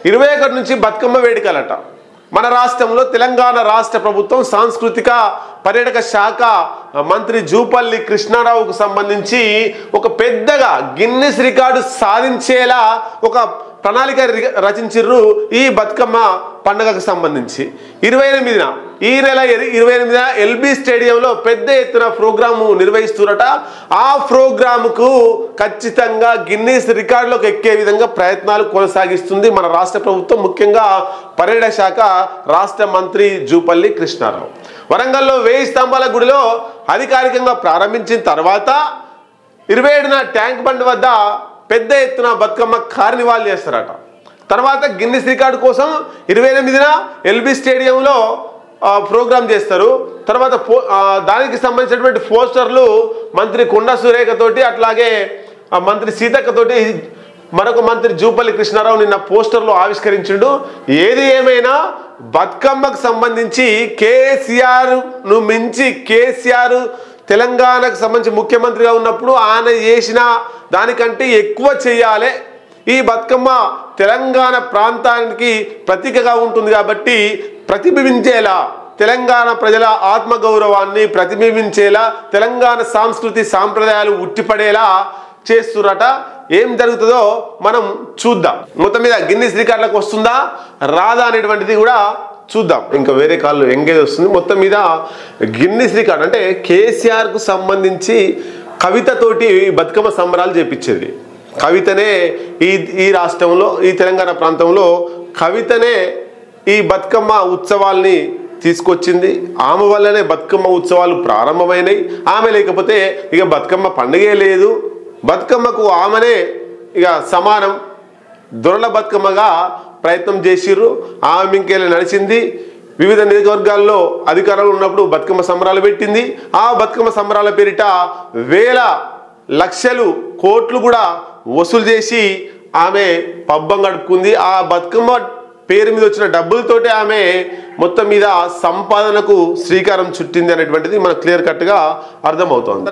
21 నుంచి బతుకమ్మ వేడుకలట. మన రాష్ట్రంలో తెలంగాణ రాష్ట్ర ప్రభుత్వం సాంస్కృతిక పర్యాటక శాఖ మంత్రి జూపల్లి కృష్ణారావుకు సంబంధించి ఒక పెద్దగా గిన్నిస్ రికార్డు సాధించేలా ఒక ప్రణాళిక రచించిర్రు ఈ బతుకమ్మ పండుగకు సంబంధించి. 28న ఈ నెల 28న ఎల్బీ స్టేడియంలో పెద్ద ఎత్తున ప్రోగ్రాము నిర్వహిస్తున్నట. ఆ ప్రోగ్రాముకు ఖచ్చితంగా గిన్నిస్ రికార్డులోకి ఎక్కే విధంగా ప్రయత్నాలు కొనసాగిస్తుంది మన రాష్ట్ర ప్రభుత్వం, ముఖ్యంగా పర్యాటక శాఖ రాష్ట్ర మంత్రి జూపల్లి కృష్ణారావు. వరంగల్లో 1000 స్తంభాల గుడిలో అధికారికంగా ప్రారంభించిన తర్వాత 27న ట్యాంక్ బండ్ వద్ద పెద్ద ఎత్తున బతుకమ్మ కార్నివాల్ చేస్తారట. తర్వాత గిన్నిస్ రికార్డు కోసం 28న ఎల్బీ స్టేడియంలో ప్రోగ్రాం చేస్తారు. తర్వాత దానికి సంబంధించినటువంటి పోస్టర్లు మంత్రి కొండా సురేఖతోటి, అట్లాగే మంత్రి సీతక్కతోటి మరొక మంత్రి జూపల్లి కృష్ణారావు నిన్న పోస్టర్లు ఆవిష్కరించిండు. ఏది ఏమైనా బతుకమ్మకు సంబంధించి కేసీఆర్ను మించి కేసీఆర్ తెలంగాణకు సంబంధించి ముఖ్యమంత్రిగా ఉన్నప్పుడు ఆయన చేసిన దానికంటే ఎక్కువ చేయాలి. ఈ బతుకమ్మ తెలంగాణ ప్రాంతానికి ప్రతీకగా ఉంటుంది కాబట్టి ప్రతిబింబించేలా, తెలంగాణ ప్రజల ఆత్మగౌరవాన్ని ప్రతిబింబించేలా, తెలంగాణ సంస్కృతి సాంప్రదాయాలు ఉట్టిపడేలా చేస్తున్నట. ఏం జరుగుతుందో మనం చూద్దాం. మొత్తం మీద గిన్నిస్ రికార్డులకు వస్తుందా రాదా అనేటువంటిది కూడా చూద్దాం. ఇంకా వేరే కాళ్ళు ఎంగేజ్ వస్తుంది. మొత్తం మీద గిన్నిస్ రికార్డ్ అంటే కేసీఆర్కు సంబంధించి కవితతోటి బతుకమ్మ సంబరాలు చేపించేది. కవితనే ఈ రాష్ట్రంలో, ఈ తెలంగాణ ప్రాంతంలో కవితనే ఈ బతుకమ్మ ఉత్సవాల్ని తీసుకొచ్చింది. ఆమె వల్లనే బతుకమ్మ ఉత్సవాలు ప్రారంభమైనాయి. ఆమె లేకపోతే ఇక బతుకమ్మ పండుగే లేదు. బతుకమ్మకు ఆమెనే ఇక సమానం. దొరల బతుకమ్మగా ప్రయత్నం చేసిర్రు. ఆమె మింకేలా నడిచింది. వివిధ నియోజకవర్గాల్లో అధికారంలో ఉన్నప్పుడు బతుకమ్మ సంబరాలు పెట్టింది. ఆ బతుకమ్మ సంబరాల పేరిట వేల లక్షలు కోట్లు కూడా వసూలు చేసి ఆమె పబ్బం గడుపుకుంది. ఆ బతుకమ్మ పేరు మీద వచ్చిన డబ్బులతోటే ఆమె మొత్తం మీద సంపాదనకు శ్రీకారం చుట్టింది అనేటువంటిది మనకు క్లియర్ కట్గా అర్థమవుతోంది.